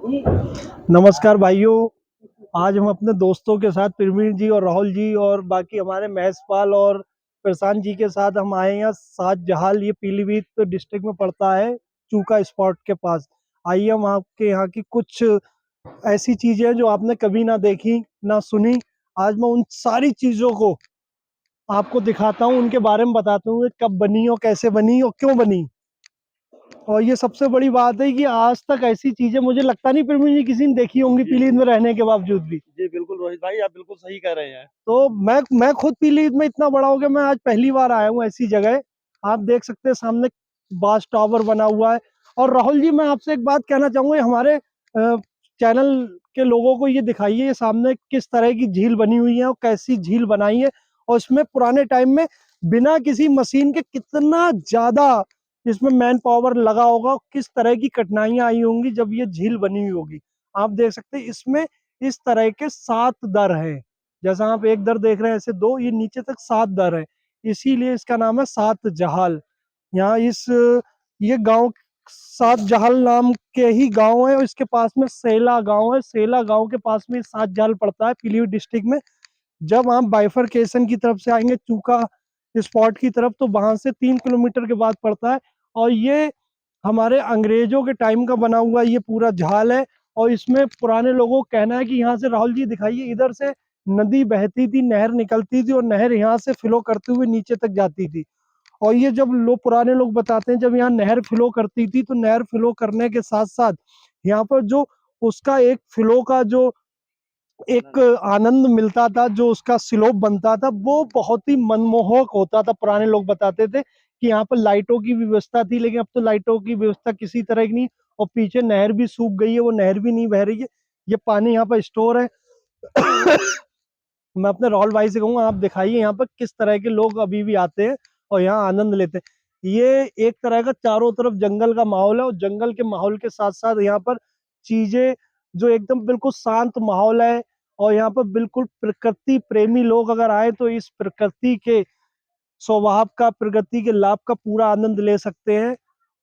नमस्कार भाइयों। आज हम अपने दोस्तों के साथ प्रवीण जी और राहुल जी और बाकी हमारे महेशपाल और प्रशांत जी के साथ हम आए हैं सात जहाल, ये पीलीभीत डिस्ट्रिक्ट में पड़ता है, चूका स्पॉट के पास। आइए हम आपके यहाँ की कुछ ऐसी चीजें हैं जो आपने कभी ना देखी ना सुनी। आज मैं उन सारी चीजों को आपको दिखाता हूँ, उनके बारे में बताता हूँ कि कब बनी और कैसे बनी और क्यों बनी। और ये सबसे बड़ी बात है कि आज तक ऐसी चीजें मुझे लगता नहीं प्रवीण जी किसी ने देखी होंगी पीलीभीत में रहने के बावजूद भी। जी बिल्कुल रोहित भाई, आप बिल्कुल सही कह रहे हैं। तो मैं खुद पीलीभीत में इतना बड़ा हो गया, मैं आज पहली बार आया हूँ ऐसी जगह। आप देख सकते हैं सामने बास टावर बना हुआ है। और राहुल जी, मैं आपसे एक बात कहना चाहूंगा, ये हमारे चैनल के लोगों को ये दिखाइए, ये सामने किस तरह की झील बनी हुई है और कैसी झील बनाई है, और इसमें पुराने टाइम में बिना किसी मशीन के कितना ज्यादा इसमें मैन पावर लगा होगा, किस तरह की कठिनाइयां आई होंगी जब ये झील बनी हुई होगी। आप देख सकते हैं इसमें इस तरह के 7 दर हैं। जैसा आप एक दर देख रहे हैं ऐसे दो, ये नीचे तक 7 दर है, इसीलिए इसका नाम है सात जहाल। यहाँ इस ये गांव सात जहाल नाम के ही गांव है, और इसके पास में सेला गांव है। सेला गांव के पास में सात जहाल पड़ता है पीलीभीत डिस्ट्रिक्ट में। जब आप बाइफरकेशन की तरफ से आएंगे चूका स्पॉट की तरफ, तो वहां से 3 किलोमीटर के बाद पड़ता है। और ये हमारे अंग्रेजों के टाइम का बना हुआ ये पूरा झाल है। और इसमें पुराने लोगों का कहना है कि यहाँ से, राहुल जी दिखाइए, इधर से नदी बहती थी, नहर निकलती थी, और नहर यहाँ से फ्लो करते हुए नीचे तक जाती थी। और ये जब लोग, पुराने लोग बताते हैं, जब यहाँ नहर फ्लो करती थी तो नहर फ्लो करने के साथ साथ यहाँ पर जो उसका एक फ्लो का जो एक आनंद मिलता था, जो उसका स्लोप बनता था, वो बहुत ही मनमोहक होता था। पुराने लोग बताते थे कि यहाँ पर लाइटों की व्यवस्था थी, लेकिन अब तो लाइटों की व्यवस्था किसी तरह की नहीं। और पीछे नहर भी सूख गई है, वो नहर भी नहीं बह रही है, ये पानी यहाँ पर स्टोर है। मैं अपने राहुल भाई से कहूंगा, आप दिखाइए यहाँ पर किस तरह के लोग अभी भी आते हैं और यहाँ आनंद लेते हैं। ये एक तरह का चारों तरफ जंगल का माहौल है, और जंगल के माहौल के साथ साथ यहाँ पर चीजें जो एकदम बिल्कुल शांत माहौल है। और यहाँ पर बिल्कुल प्रकृति प्रेमी लोग अगर आए तो इस प्रकृति के स्वभाव का, प्रकृति के लाभ का पूरा आनंद ले सकते हैं।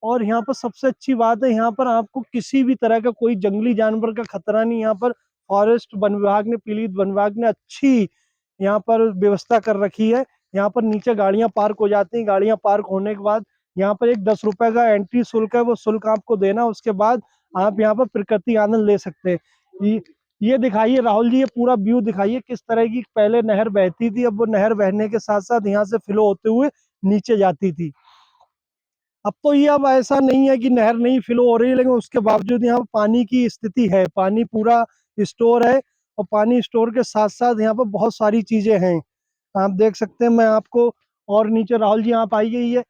और यहाँ पर सबसे अच्छी बात है, यहाँ पर आपको किसी भी तरह का कोई जंगली जानवर का खतरा नहीं। यहाँ पर फॉरेस्ट वन विभाग ने, पीलीभीत वन विभाग ने अच्छी यहाँ पर व्यवस्था कर रखी है। यहाँ पर नीचे गाड़ियां पार्क हो जाती हैं, गाड़ियां पार्क होने के बाद यहाँ पर एक 10 रुपए का एंट्री शुल्क है, वो शुल्क आपको देना, उसके बाद आप यहाँ पर प्रकृति आनंद ले सकते हैं। ये दिखाइए राहुल जी, ये पूरा व्यू दिखाइए किस तरह की पहले नहर बहती थी, अब वो नहर बहने के साथ साथ यहाँ से फ्लो होते हुए नीचे जाती थी। अब तो ये, अब ऐसा नहीं है कि नहर नहीं फ्लो हो रही है, लेकिन उसके बावजूद यहाँ पानी की स्थिति है, पानी पूरा स्टोर है। और पानी स्टोर के साथ साथ यहाँ पर बहुत सारी चीजें हैं, आप देख सकते हैं। मैं आपको और नीचे, राहुल जी आप आइए,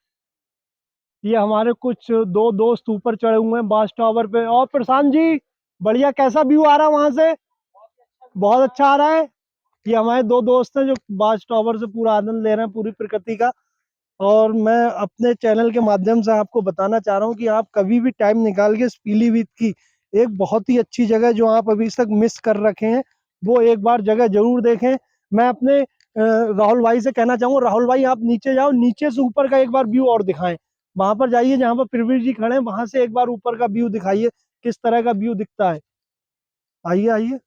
ये हमारे कुछ दो दोस्त ऊपर चढ़े हुए हैं बास टावर पे। और प्रशांत जी, बढ़िया, कैसा व्यू आ रहा है वहां से? बहुत अच्छा आ रहा है। ये हमारे दो दोस्त हैं जो बास टावर से पूरा आनंद ले रहे हैं पूरी प्रकृति का। और मैं अपने चैनल के माध्यम से आपको बताना चाह रहा हूँ कि आप कभी भी टाइम निकाल के इस पीलीभीत की एक बहुत ही अच्छी जगह जो आप अभी तक मिस कर रखे हैं, वो एक बार जगह जरूर देखें। मैं अपने राहुल भाई से कहना चाहूँगा, राहुल भाई आप नीचे जाओ, नीचे से ऊपर का एक बार व्यू और दिखाएं। वहां पर जाइए जहाँ पर प्रवीण जी खड़े हैं, वहां से एक बार ऊपर का व्यू दिखाइए किस तरह का व्यू दिखता है। आइए आइए।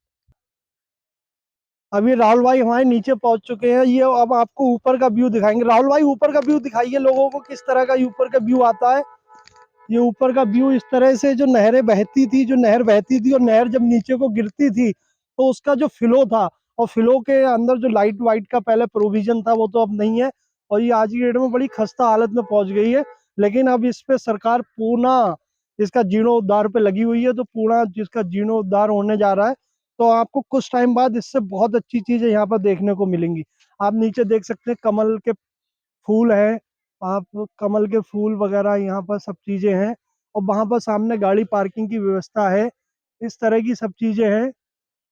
अभी राहुल भाई हमारे नीचे पहुंच चुके हैं, ये अब आपको ऊपर का व्यू दिखाएंगे। राहुल भाई ऊपर का व्यू दिखाइए लोगों को, किस तरह का ऊपर का व्यू आता है। ये ऊपर का व्यू इस तरह से, जो नहरें बहती थी, जो नहर बहती थी और नहर जब नीचे को गिरती थी तो उसका जो फ्लो था, और फ्लो के अंदर जो लाइट वाइट का पहले प्रोविजन था वो तो अब नहीं है। और ये आज की डेट में बड़ी खस्ता हालत में पहुंच गई है। लेकिन अब इस पे सरकार पूर्ण इसका जीर्णोद्धार पे लगी हुई है, तो पूर्ण जिसका जीर्णोद्धार होने जा रहा है। तो आपको कुछ टाइम बाद इससे बहुत अच्छी चीजें यहाँ पर देखने को मिलेंगी। आप नीचे देख सकते हैं कमल के फूल है, आप कमल के फूल वगैरह यहाँ पर सब चीजें हैं। और वहां पर सामने गाड़ी पार्किंग की व्यवस्था है, इस तरह की सब चीजें हैं।